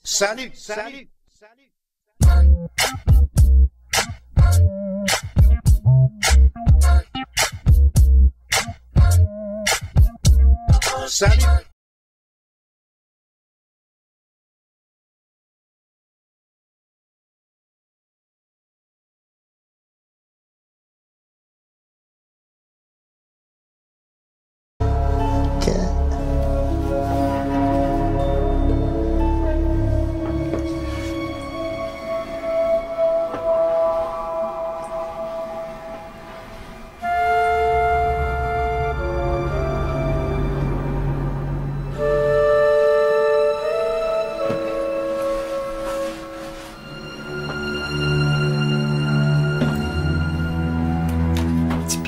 Salut, salut. Salut.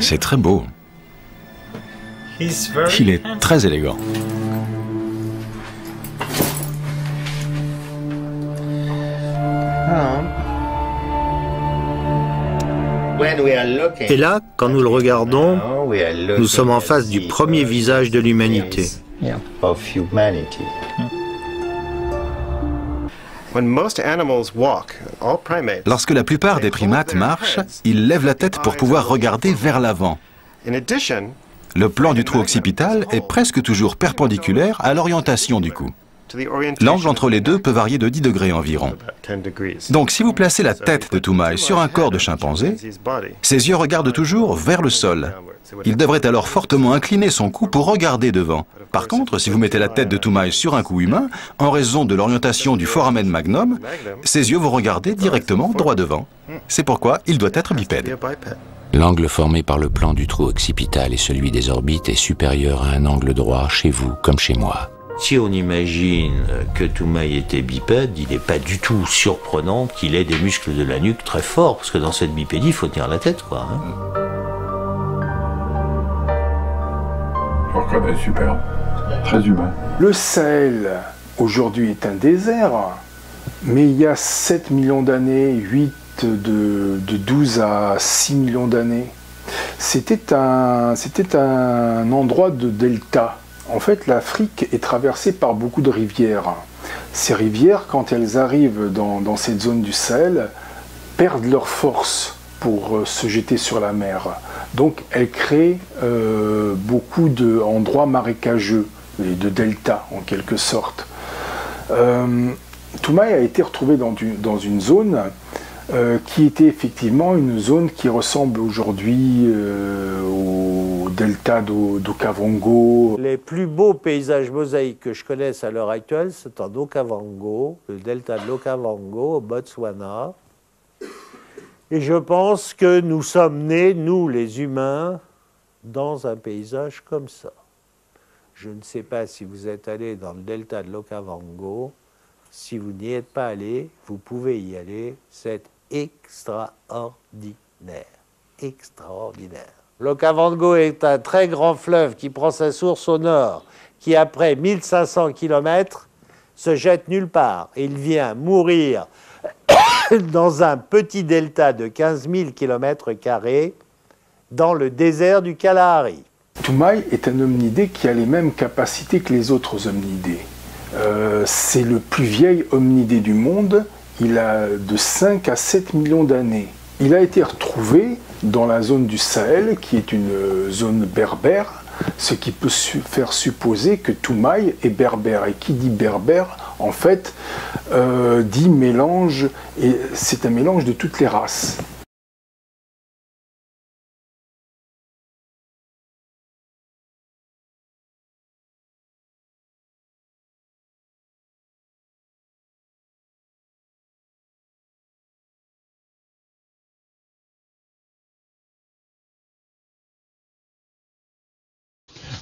C'est très beau. Il est très élégant. Et là, quand nous le regardons, nous sommes en face du premier visage de l'humanité. Lorsque la plupart des primates marchent, ils lèvent la tête pour pouvoir regarder vers l'avant. Le plan du trou occipital est presque toujours perpendiculaire à l'orientation du cou. L'angle entre les deux peut varier de 10 degrés environ. Donc si vous placez la tête de Toumaï sur un corps de chimpanzé, ses yeux regardent toujours vers le sol. Il devrait alors fortement incliner son cou pour regarder devant. Par contre, si vous mettez la tête de Toumaï sur un cou humain, en raison de l'orientation du foramen magnum, ses yeux vont regarder directement droit devant. C'est pourquoi il doit être bipède. L'angle formé par le plan du trou occipital et celui des orbites est supérieur à un angle droit chez vous comme chez moi. Si on imagine que Toumaï était bipède, il n'est pas du tout surprenant qu'il ait des muscles de la nuque très forts, parce que dans cette bipédie, il faut tenir la tête, quoi. Je reconnais, super. Très humain. Le Sahel, aujourd'hui, est un désert, mais il y a 7 millions d'années, 8 de 12 à 6 millions d'années, c'était un endroit de delta. En fait, l'Afrique est traversée par beaucoup de rivières. Ces rivières, quand elles arrivent dans cette zone du Sahel, perdent leur force pour se jeter sur la mer. Donc, elles créent beaucoup d'endroits marécageux, et de deltas en quelque sorte. Toumaï a été retrouvé dans une zone qui était effectivement une zone qui ressemble aujourd'hui au delta d'Okavango. Les plus beaux paysages mosaïques que je connaisse à l'heure actuelle, c'est en Okavango, le delta de l'Okavango, au Botswana. Et je pense que nous sommes nés, nous les humains, dans un paysage comme ça. Je ne sais pas si vous êtes allés dans le delta de l'Okavango. Si vous n'y êtes pas allé, vous pouvez y aller. C'est extraordinaire. Extraordinaire. L'Okavango est un très grand fleuve qui prend sa source au nord, qui après 1500 km se jette nulle part. Il vient mourir dans un petit delta de 15 000 km² dans le désert du Kalahari. Toumaï est un hominidé qui a les mêmes capacités que les autres hominidés. C'est le plus vieil hominidé du monde. Il a de 5 à 7 millions d'années. Il a été retrouvé dans la zone du Sahel, qui est une zone berbère, ce qui peut faire supposer que Toumaï est berbère. Et qui dit berbère, en fait, dit mélange, et c'est un mélange de toutes les races.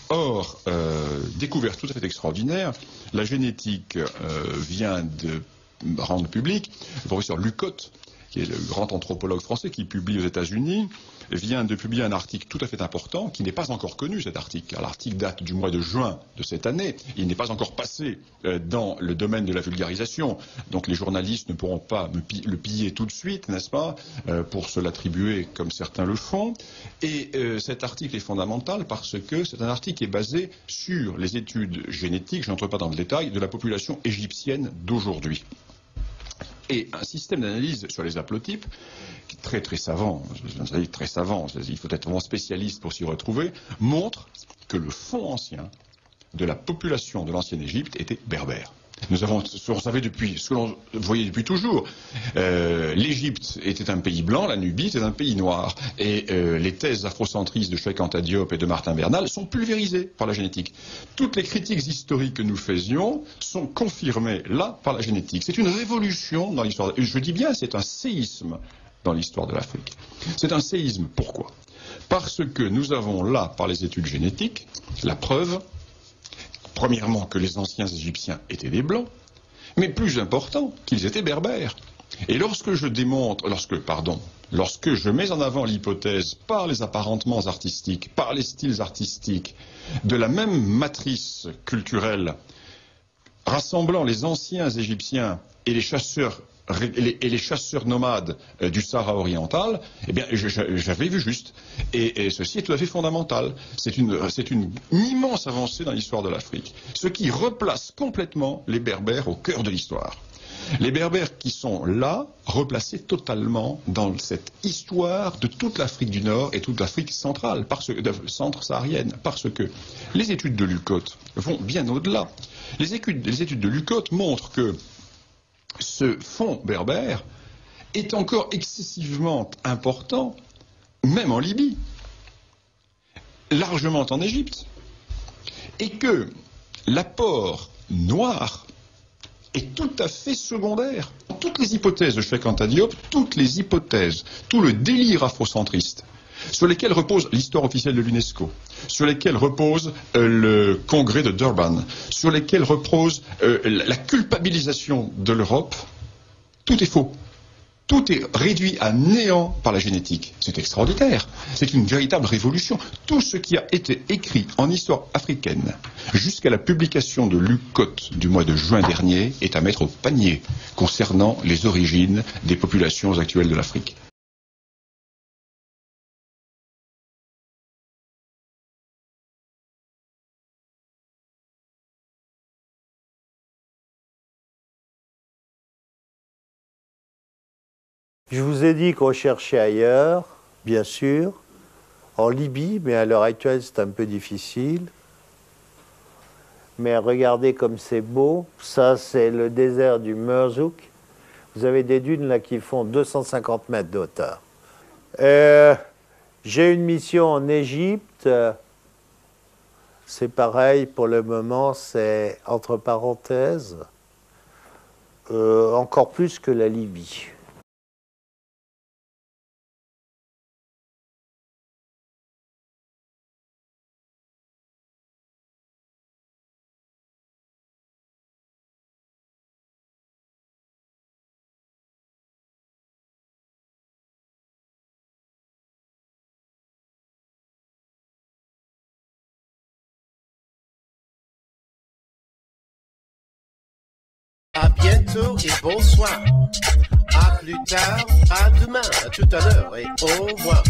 Or, découverte tout à fait extraordinaire, la génétique vient de rendre public le professeur Lucotte, qui est le grand anthropologue français qui publie aux États-Unis, vient de publier un article tout à fait important qui n'est pas encore connu, cet article. L'article date du mois de juin de cette année. Il n'est pas encore passé dans le domaine de la vulgarisation. Donc les journalistes ne pourront pas le piller tout de suite, n'est-ce pas, pour se l'attribuer comme certains le font. Et cet article est fondamental parce que c'est un article qui est basé sur les études génétiques, je n'entre pas dans le détail, de la population égyptienne d'aujourd'hui. Et un système d'analyse sur les haplotypes, qui est très savant, très savant, il faut être vraiment spécialiste pour s'y retrouver, montre que le fond ancien de la population de l'ancienne Égypte était berbère. On savait depuis, ce que l'on voyait depuis toujours, l'Égypte était un pays blanc, la Nubie était un pays noir. Et les thèses afrocentristes de Cheikh Anta Diop et de Martin Bernal sont pulvérisées par la génétique. Toutes les critiques historiques que nous faisions sont confirmées là par la génétique. C'est une révolution dans l'histoire. Je dis bien, c'est un séisme dans l'histoire de l'Afrique. C'est un séisme. Pourquoi? Parce que nous avons là, par les études génétiques, la preuve, premièrement, que les anciens Égyptiens étaient des Blancs, mais plus important, qu'ils étaient berbères. Et lorsque je mets en avant l'hypothèse par les apparentements artistiques, par les styles artistiques, de la même matrice culturelle, rassemblant les anciens Égyptiens et les chasseurs nomades du Sahara oriental, eh bien, j'avais vu juste. Et ceci est tout à fait fondamental. C'est une immense avancée dans l'histoire de l'Afrique. Ce qui replace complètement les Berbères au cœur de l'histoire. Les Berbères qui sont là, replacés totalement dans cette histoire de toute l'Afrique du Nord et toute l'Afrique centrale, centre-saharienne, parce que les études de Lucotte vont bien au-delà. Les études de Lucotte montrent que ce fond berbère est encore excessivement important, même en Libye, largement en Égypte, et que l'apport noir est tout à fait secondaire. Toutes les hypothèses de Cheikh Anta Diop, toutes les hypothèses, tout le délire afrocentriste, sur lesquels repose l'histoire officielle de l'UNESCO, sur lesquels repose le congrès de Durban, sur lesquels repose la culpabilisation de l'Europe, tout est faux. Tout est réduit à néant par la génétique. C'est extraordinaire. C'est une véritable révolution. Tout ce qui a été écrit en histoire africaine jusqu'à la publication de Lucotte du mois de juin dernier est à mettre au panier concernant les origines des populations actuelles de l'Afrique. Je vous ai dit qu'on cherchait ailleurs, bien sûr, en Libye, mais à l'heure actuelle c'est un peu difficile. Mais regardez comme c'est beau, ça c'est le désert du Meurzouk. Vous avez des dunes là qui font 250 mètres de hauteur. J'ai une mission en Égypte, c'est pareil pour le moment, c'est entre parenthèses, encore plus que la Libye. À bientôt et bonsoir. À plus tard, à demain, à tout à l'heure et au revoir.